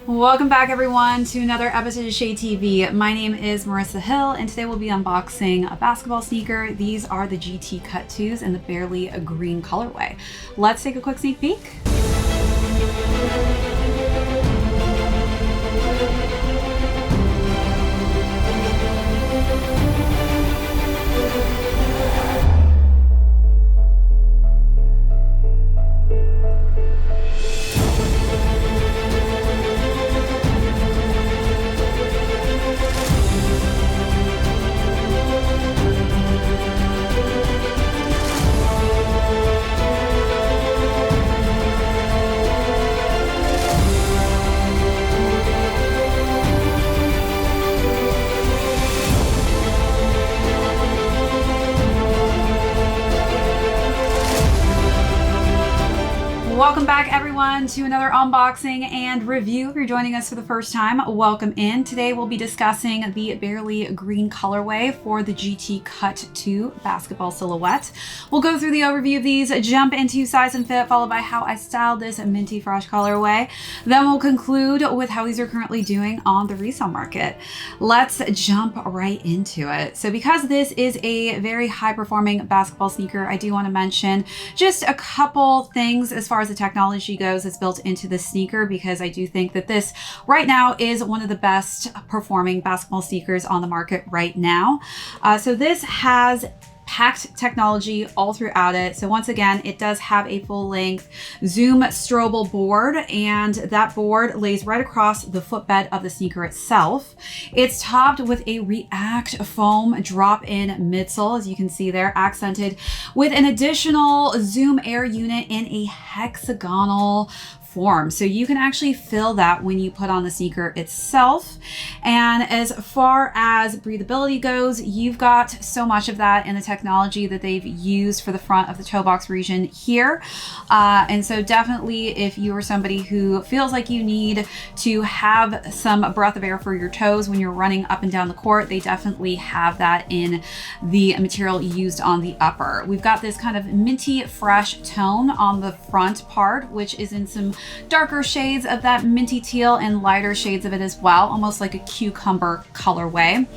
Welcome back everyone to another episode of ShadeTV. My name is Marissa Hill and today we'll be unboxing a basketball sneaker. These are the GT Cut 2s in the Barely Green colorway. Let's take a quick sneak peek. Welcome back everyone to another unboxing and review. If you're joining us for the first time, welcome in. Today we'll be discussing the Barely Green colorway for the GT Cut 2 basketball silhouette. We'll go through the overview of these, jump into size and fit, followed by how I styled this minty fresh colorway. Then we'll conclude with how these are currently doing on the resale market. Let's jump right into it. So because this is a very high performing basketball sneaker, I do want to mention just a couple things as far as the technology goes that's built into the sneaker, because I do think that this right now is one of the best performing basketball sneakers on the market right now. So this has packed technology all throughout it. So once again, it does have a full length zoom strobel board, and that board lays right across the footbed of the sneaker itself. It's topped with a React foam drop-in midsole, as you can see there, accented with an additional zoom air unit in a hexagonal form. So you can actually feel that when you put on the sneaker itself. And as far as breathability goes, you've got so much of that in the technology that they've used for the front of the toe box region here. And so definitely if you are somebody who feels like you need to have some breath of air for your toes when you're running up and down the court, they definitely have that in the material used on the upper. We've got this kind of minty fresh tone on the front part, which is in some darker shades of that minty teal and lighter shades of it as well, almost like a cucumber colorway.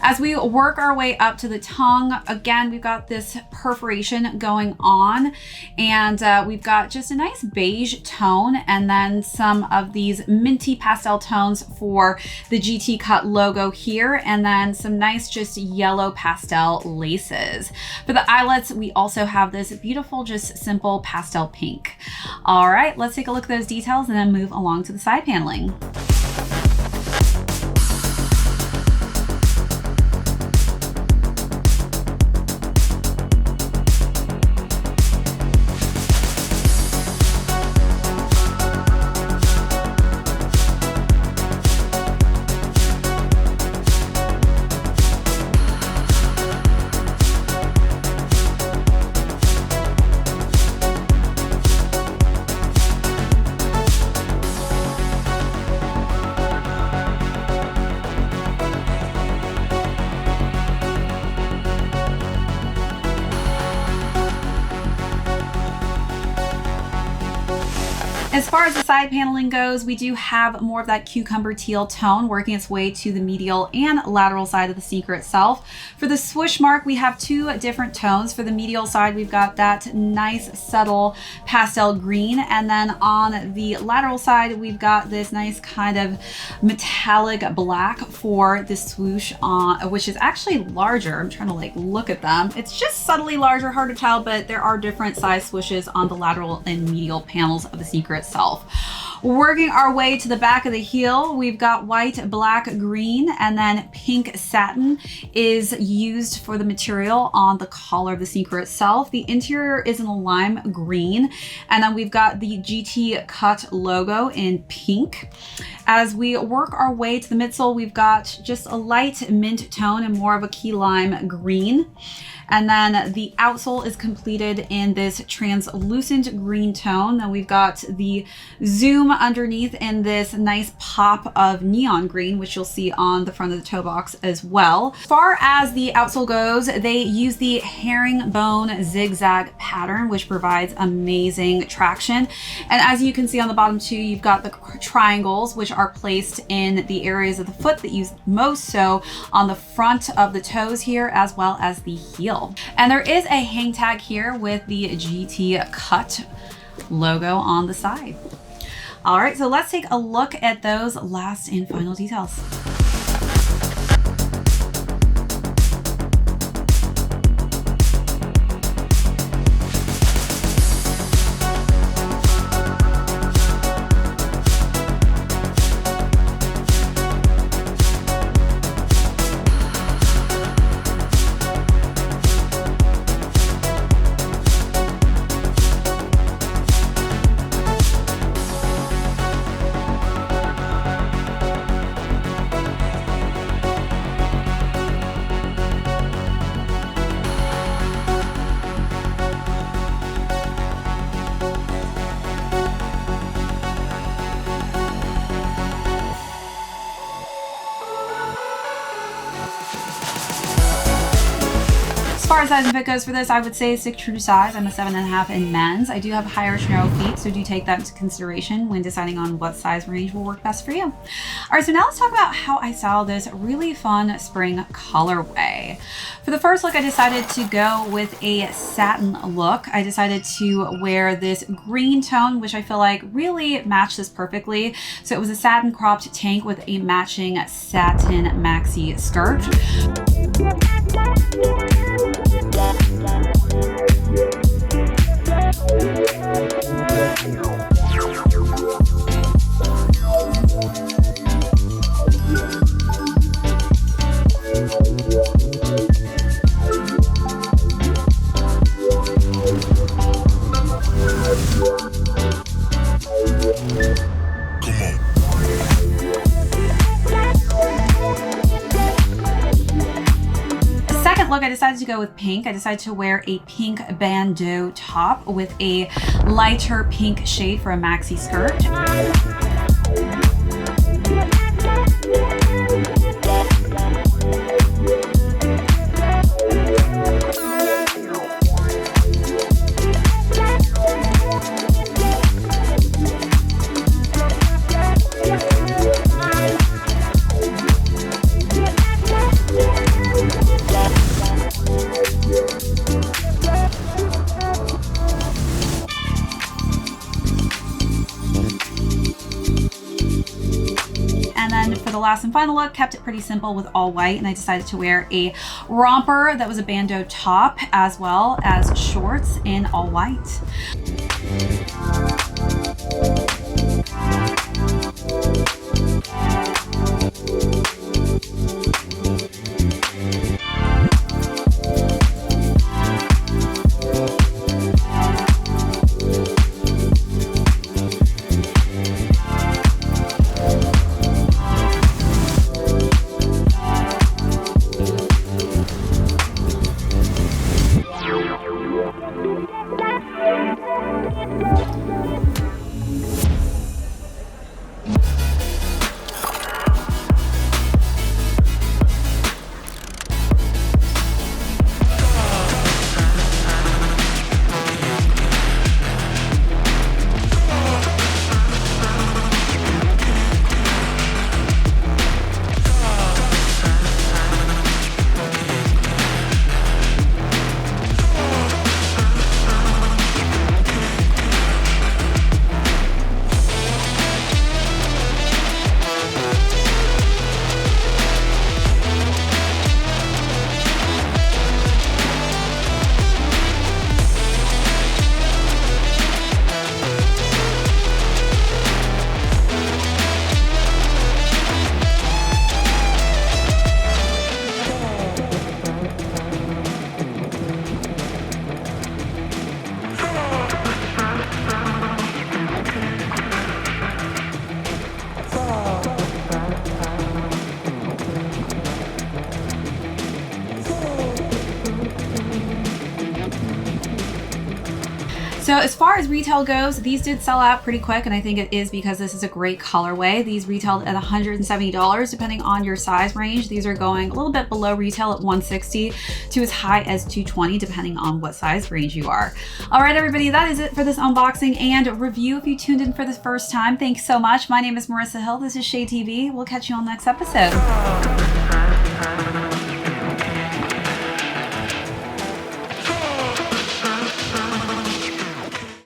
As we work our way up to the tongue, again, we've got this perforation going on, and we've got just a nice beige tone, and then some of these minty pastel tones for the GT Cut logo here, and then some nice just yellow pastel laces. For the eyelets, we also have this beautiful, just simple pastel pink. All right, let's take a look at those details and then move along to the side paneling. As far as the side paneling goes, we do have more of that cucumber teal tone working its way to the medial and lateral side of the sneaker itself. For the swoosh mark, we have two different tones. For the medial side, we've got that nice subtle pastel green, and then on the lateral side, we've got this nice kind of metallic black for the swoosh, which is actually larger. I'm trying to like look at them. It's just subtly larger, hard to tell, but there are different size swooshes on the lateral and medial panels of the sneaker itself. Working our way to the back of the heel, we've got white, black, green, and then pink satin is used for the material on the collar of the sneaker itself. The interior is in a lime green, and then we've got the GT Cut logo in pink. As we work our way to the midsole, we've got just a light mint tone and more of a key lime green. And then the outsole is completed in this translucent green tone. Then we've got the zoom bloom underneath in this nice pop of neon green, which you'll see on the front of the toe box as well. As far as the outsole goes, they use the herringbone zigzag pattern, which provides amazing traction. And as you can see on the bottom too, you've got the triangles, which are placed in the areas of the foot that use most, so on the front of the toes here, as well as the heel. And there is a hang tag here with the GT Cut logo on the side. All right, so let's take a look at those last and final details. As far as size and fit goes for this, I would say stick true to size. I'm a 7.5 in men's. I do have higher narrow feet, so do take that into consideration when deciding on what size range will work best for you. All right, so now let's talk about how I style this really fun spring colorway. For the first look, I decided to go with a satin look. I decided to wear this green tone, which I feel like really matched this perfectly. So it was a satin cropped tank with a matching satin maxi skirt. Look, I decided to go with pink. I decided to wear a pink bandeau top with a lighter pink shade for a maxi skirt. For the last and final look, kept it pretty simple with all white, and I decided to wear a romper that was a bandeau top as well as shorts in all white. So as far as retail goes, these did sell out pretty quick, and I think it is because this is a great colorway. These retailed at $170 depending on your size range. These are going a little bit below retail at $160 to as high as $220 depending on what size range you are. All right, everybody, that is it for this unboxing and review. If you tuned in for the first time, thanks so much. My name is Marissa Hill. This is ShadeTV. We'll catch you on the next episode.